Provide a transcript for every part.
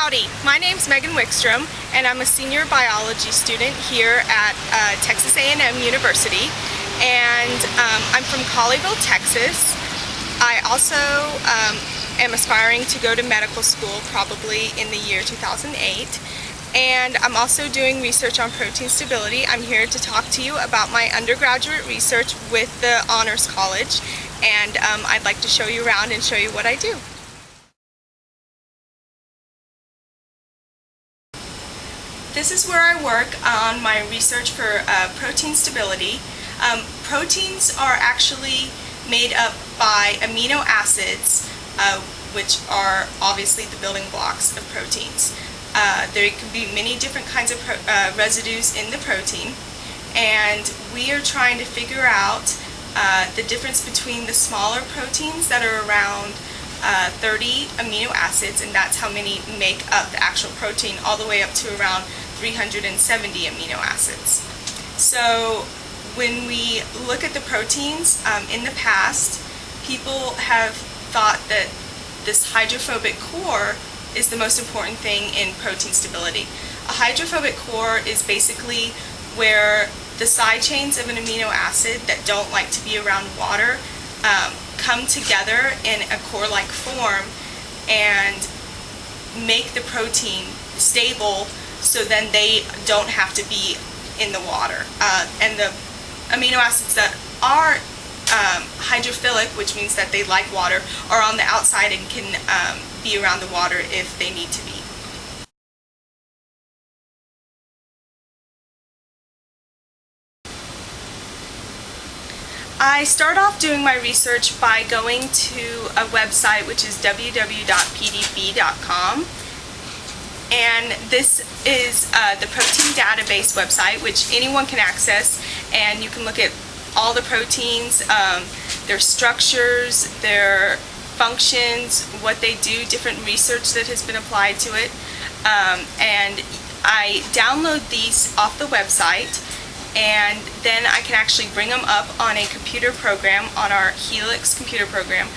Howdy, my name's Wickstrom, and I'm a senior biology student here at Texas A&M University, and I'm from Colleyville, Texas. I also am aspiring to go to medical school probably in the year 2008, and I'm also doing research on protein stability. I'm here to talk to you about my undergraduate research with the Honors College, and I'd like to show you around and show you what I do. This is where I work on my research for protein stability. Proteins are actually made up by amino acids, which are obviously the building blocks of proteins. There can be many different kinds of residues in the protein, and we are trying to figure out the difference between the smaller proteins that are around 30 amino acids, and that's how many make up the actual protein, all the way up to around 370 amino acids. So when we look at the proteins, in the past, people have thought that this hydrophobic core is the most important thing in protein stability. A hydrophobic core is basically where the side chains of an amino acid that don't like to be around water come together in a core-like form and make the protein stable, so then they don't have to be in the water. And the amino acids that are hydrophilic, which means that they like water, are on the outside and can be around the water if they need to be. I start off doing my research by going to a website, which is www.pdb.com, and this is the protein database website, which anyone can access, and you can look at all the proteins, their structures, their functions, what they do, different research that has been applied to it, and I download these off the website, and then I can actually bring them up on a computer program, on our Helix computer program,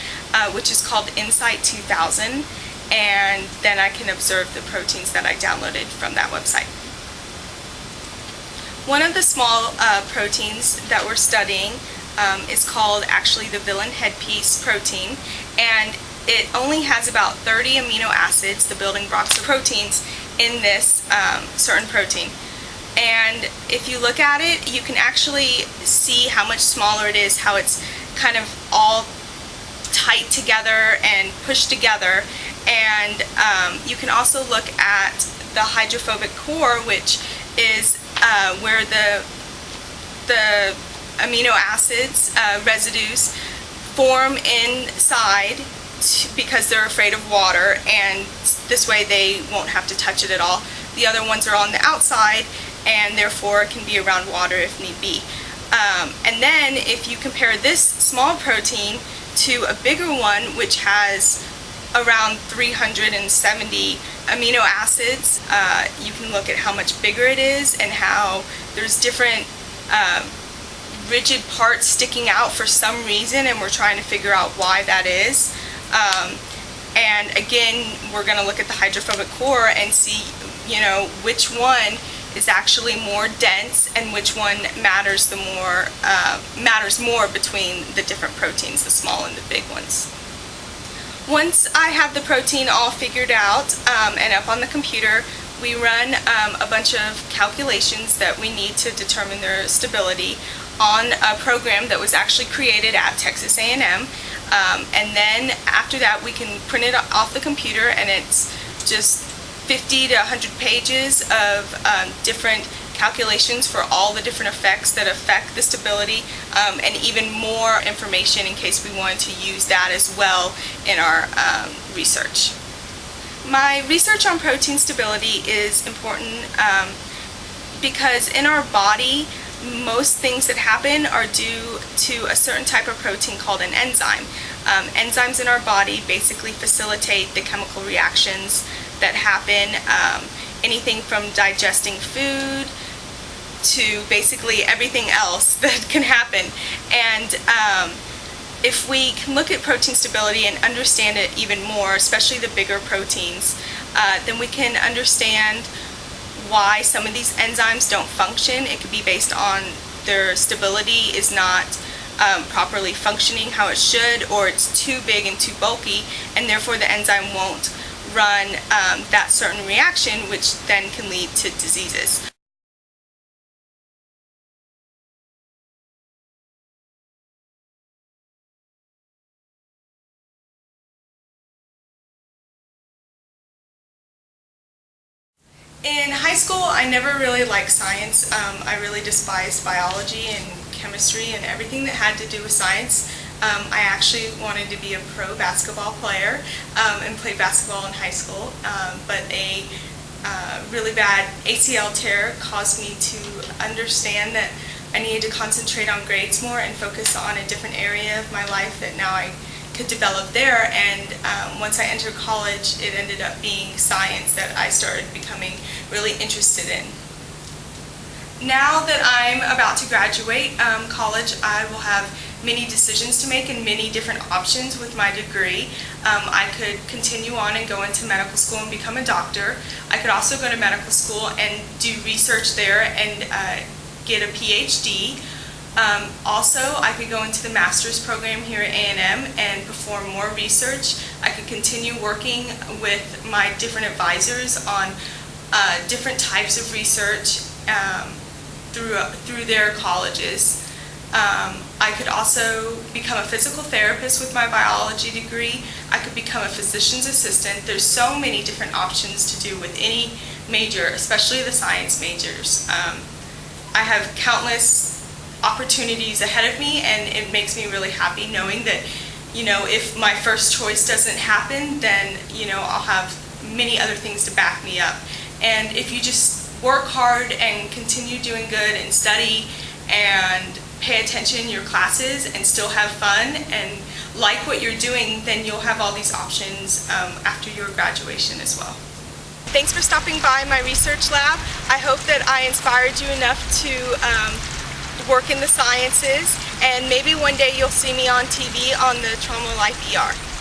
which is called Insight 2000, and then I can observe the proteins that I downloaded from that website. One of the small proteins that we're studying is called actually the villain headpiece protein, and it only has about 30 amino acids, the building blocks of proteins, in this certain protein. And if you look at it, you can actually see how much smaller it is, how it's kind of all tight together and pushed together. And you can also look at the hydrophobic core, which is where the amino acids, residues, form inside because they're afraid of water, and this way they won't have to touch it at all. The other ones are on the outside, and therefore can be around water if need be. And then if you compare this small protein to a bigger one, which has around 370 amino acids, you can look at how much bigger it is and how there's different rigid parts sticking out for some reason, and we're trying to figure out why that is. And again, we're going to look at the hydrophobic core and see, which one is actually more dense and which one matters more between the different proteins, the small and the big ones. Once I have the protein all figured out and up on the computer, we run a bunch of calculations that we need to determine their stability on a program that was actually created at Texas A&M. And then after that, we can print it off the computer, and it's just 50 to 100 pages of different calculations for all the different effects that affect the stability, and even more information in case we wanted to use that as well in our research. My research on protein stability is important because in our body, most things that happen are due to a certain type of protein called an enzyme. Enzymes in our body basically facilitate the chemical reactions that happen, anything from digesting food to basically everything else that can happen. And if we can look at protein stability and understand it even more, especially the bigger proteins, then we can understand why some of these enzymes don't function. It could be based on their stability is not properly functioning how it should, or it's too big and too bulky, and therefore the enzyme won't run that certain reaction, which then can lead to diseases. In high school, I never really liked science. I really despised biology and chemistry and everything that had to do with science. I actually wanted to be a pro basketball player and played basketball in high school, but a really bad ACL tear caused me to understand that I needed to concentrate on grades more and focus on a different area of my life that now I could develop there. And once I entered college, it ended up being science that I started becoming really interested in. Now that I'm about to graduate college, I will have many decisions to make and many different options with my degree. I could continue on and go into medical school and become a doctor. I could also go to medical school and do research there and get a PhD. Also, I could go into the master's program here at A&M and perform more research. I could continue working with my different advisors on different types of research through their colleges. I could also become a physical therapist with my biology degree. I could become a physician's assistant. There's so many different options to do with any major, especially the science majors. I have countless opportunities ahead of me, and it makes me really happy knowing that, if my first choice doesn't happen, then, I'll have many other things to back me up. And if you just work hard and continue doing good and study and pay attention in your classes and still have fun and like what you're doing, then you'll have all these options after your graduation as well. Thanks for stopping by my research lab. I hope that I inspired you enough to work in the sciences, and maybe one day you'll see me on TV on the Trauma Life ER.